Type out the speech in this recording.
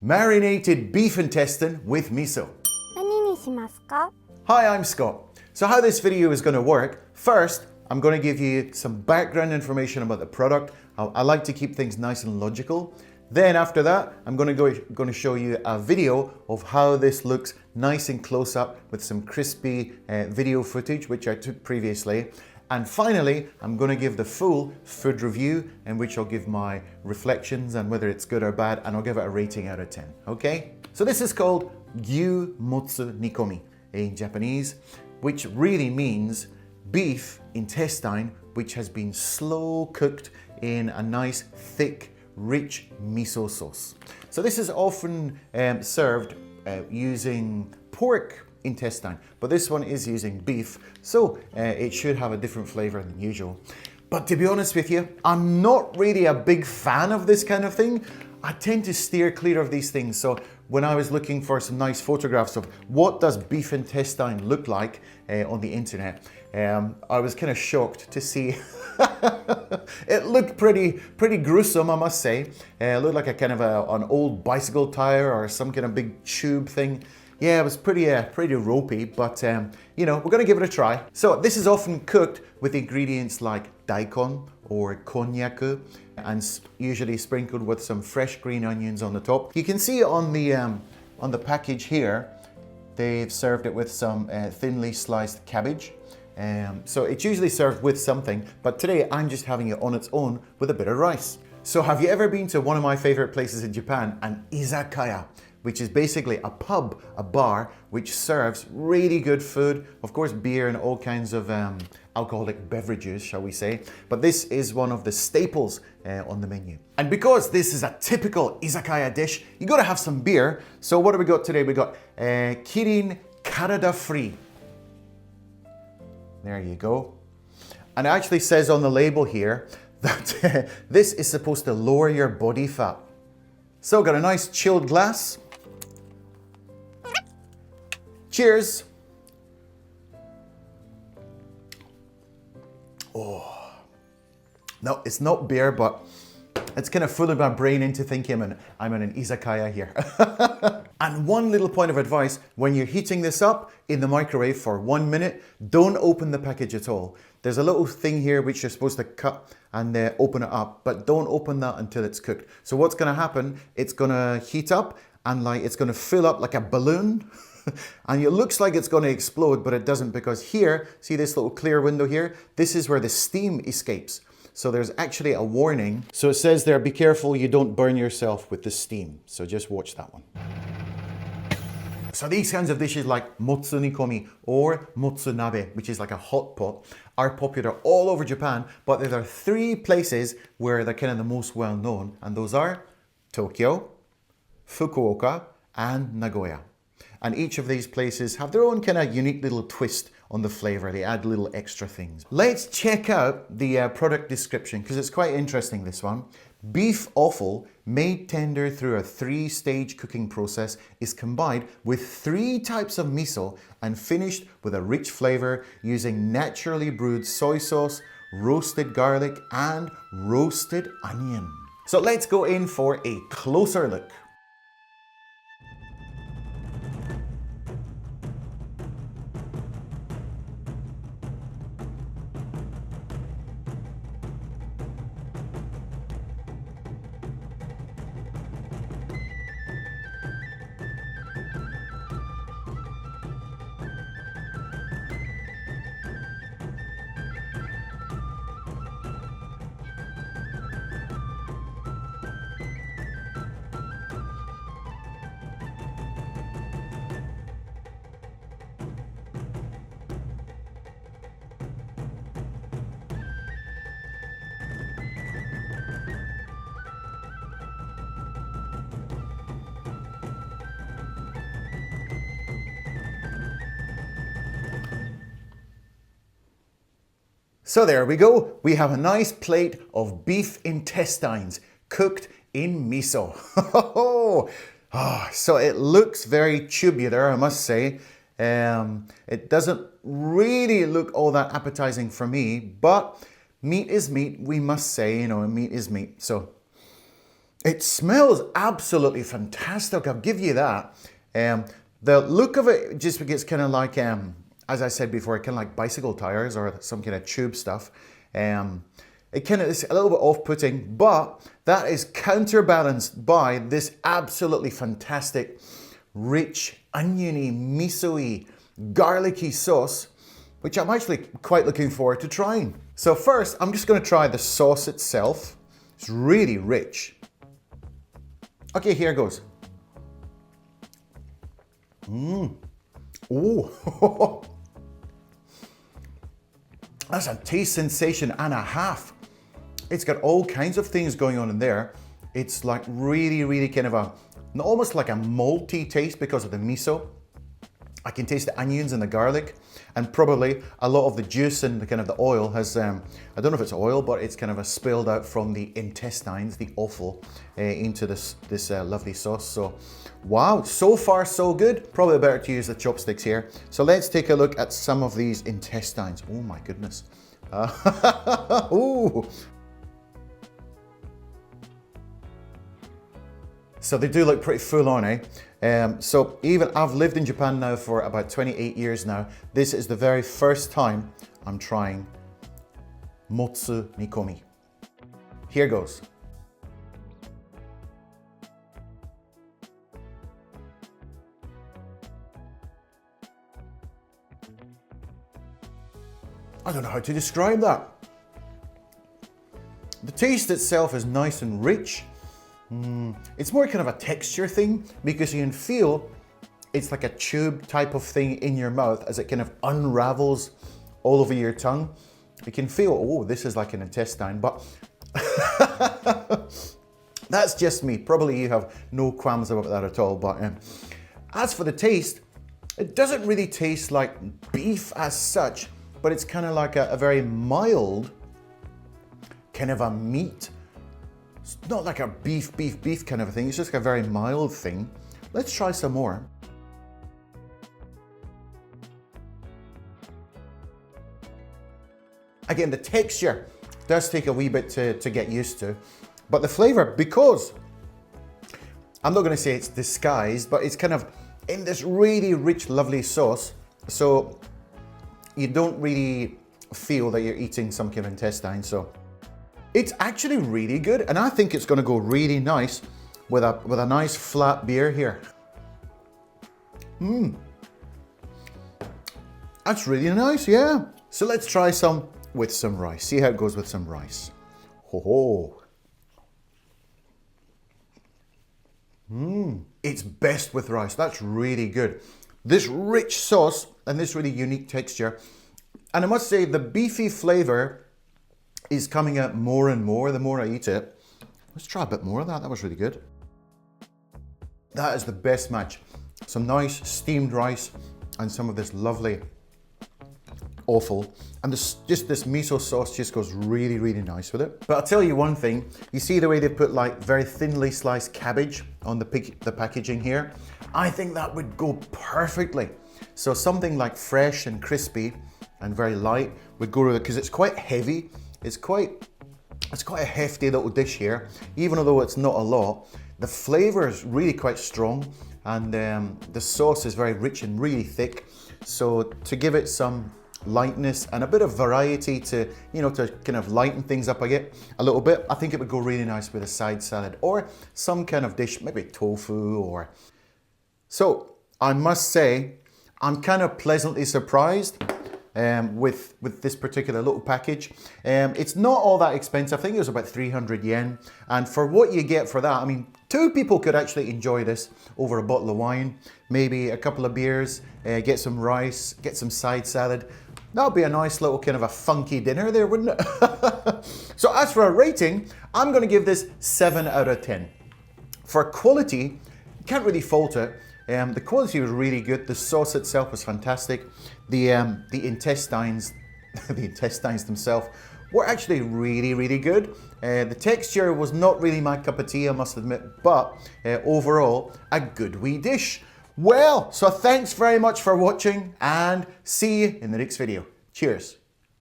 Marinated beef intestine with miso. 何にしますか? Hi, I'm Scott. So how this video is going to work, first, I'm going to give you some background information about the product. I like to keep things nice and logical. Then after that, I'm going to show you a video of how this looks nice and close up with some crispy video footage, which I took previously. And finally, I'm going to give the full food review in which I'll give my reflections and whether it's good or bad, and I'll give it a rating out of 10, okay? So this is called Gyu Motsu Nikomi in Japanese, which really means beef intestine, which has been slow cooked in a nice, thick, rich miso sauce. So this is often served using pork intestine, but this one is using beef, so it should have a different flavor than usual. But to be honest with you, I'm not really a big fan of this kind of thing. I tend to steer clear of these things. So when I was looking for some nice photographs of what does beef intestine look like on the internet, I was kind of shocked to see it looked pretty gruesome, I must say. It looked like a kind of an old bicycle tire or some kind of big tube thing. Yeah, it was pretty ropey, but you know, we're gonna give it a try. So this is often cooked with ingredients like daikon or konnyaku, and usually sprinkled with some fresh green onions on the top. You can see on the package here, they've served it with some thinly sliced cabbage. So it's usually served with something, but today I'm just having it on its own with a bit of rice. So have you ever been to one of my favorite places in Japan, an izakaya, which is basically a pub, a bar, which serves really good food, of course beer and all kinds of alcoholic beverages, shall we say. But this is one of the staples on the menu. And because this is a typical izakaya dish, you gotta have some beer. So what do we got today? We got Kirin Karada Free. There you go. And it actually says on the label here that this is supposed to lower your body fat. So got a nice chilled glass. Cheers. Oh, no, it's not beer, but it's kind of fooling my brain into thinking I'm in an izakaya here. And one little point of advice, when you're heating this up in the microwave for 1 minute, don't open the package at all. There's a little thing here which you're supposed to cut and open it up, but don't open that until it's cooked. So what's gonna happen, it's gonna heat up and it's gonna fill up like a balloon. And it looks like it's going to explode, but it doesn't, because here, see this little clear window here? This is where the steam escapes. So there's actually a warning. So it says there, be careful you don't burn yourself with the steam. So just watch that one. So these kinds of dishes like motsu nikomi or motsunabe, which is like a hot pot, are popular all over Japan, but there are 3 places where they're kind of the most well known, and those are Tokyo, Fukuoka, and Nagoya. And each of these places have their own kind of unique little twist on the flavor. They add little extra things. Let's check out the product description, because it's quite interesting, this one. Beef offal, made tender through a 3-stage cooking process, is combined with 3 types of miso and finished with a rich flavor using naturally brewed soy sauce, roasted garlic, and roasted onion. So let's go in for a closer look. So there we go. We have a nice plate of beef intestines cooked in miso. So it looks very tubular, I must say. It doesn't really look all that appetizing for me, but meat is meat, we must say, meat is meat. So It smells absolutely fantastic, I'll give you that. The look of it just gets kind of like, as I said before, kind of like bicycle tires or some kind of tube stuff. It kind of is a little bit off-putting, but that is counterbalanced by this absolutely fantastic, rich, oniony, miso-y, garlicky sauce, which I'm actually quite looking forward to trying. So first, I'm just going to try the sauce itself. It's really rich. Okay, here goes. Oh, that's a taste sensation and a half. It's got all kinds of things going on in there. It's like really, really kind of almost like a malty taste because of the miso. I can taste the onions and the garlic, and probably a lot of the juice and the kind of the oil has, I don't know if it's oil, but it's kind of spilled out from the intestines, the offal, into this lovely sauce. So, wow, so far so good. Probably better to use the chopsticks here. So let's take a look at some of these intestines. Oh my goodness. Ooh. So they do look pretty full on, eh? So even I've lived in Japan now for about 28 years now. This is the very first time I'm trying motsu nikomi. Here goes. I don't know how to describe that. The taste itself is nice and rich. It's more kind of a texture thing because you can feel it's like a tube type of thing in your mouth as it kind of unravels all over your tongue. You can feel, oh, this is like an intestine, but that's just me. Probably you have no qualms about that at all. But as for the taste, it doesn't really taste like beef as such, but it's kind of like a very mild kind of a meat. It's not like a beef kind of a thing. It's just like a very mild thing. Let's try some more. Again, the texture does take a wee bit to get used to, but the flavor, because I'm not going to say it's disguised, but it's kind of in this really rich, lovely sauce. So you don't really feel that you're eating some kind of intestine. So it's actually really good, and I think it's going to go really nice with a nice flat beer here. That's really nice, yeah. So let's try some with some rice. See how it goes with some rice. Ho ho. It's best with rice. That's really good. This rich sauce and this really unique texture. And I must say the beefy flavor is coming out more and more the more I eat it. Let's try a bit more of that. That was really good. That is the best match. Some nice steamed rice and some of this lovely offal. And just this miso sauce just goes really, really nice with it. But I'll tell you one thing. You see the way they put like very thinly sliced cabbage on the packaging here? I think that would go perfectly. So something like fresh and crispy and very light would go with it because it's quite heavy. It's quite a hefty little dish here, even though it's not a lot. The flavor is really quite strong, and the sauce is very rich and really thick. So to give it some lightness and a bit of variety to, you know, to kind of lighten things up a little bit, I think it would go really nice with a side salad or some kind of dish, maybe tofu or. So I must say, I'm kind of pleasantly surprised with this particular little package. It's not all that expensive. I think it was about 300 yen. And for what you get for that, I mean, 2 people could actually enjoy this over a bottle of wine, maybe a couple of beers, get some rice, get some side salad. That would be a nice little kind of a funky dinner there, wouldn't it? So as for a rating, I'm going to give this 7 out of 10. For quality, you can't really fault it. The quality was really good. The sauce itself was fantastic. The intestines, the intestines themselves were actually really, really good. The texture was not really my cup of tea, I must admit, but overall, a good wee dish. Well, so thanks very much for watching and see you in the next video. Cheers.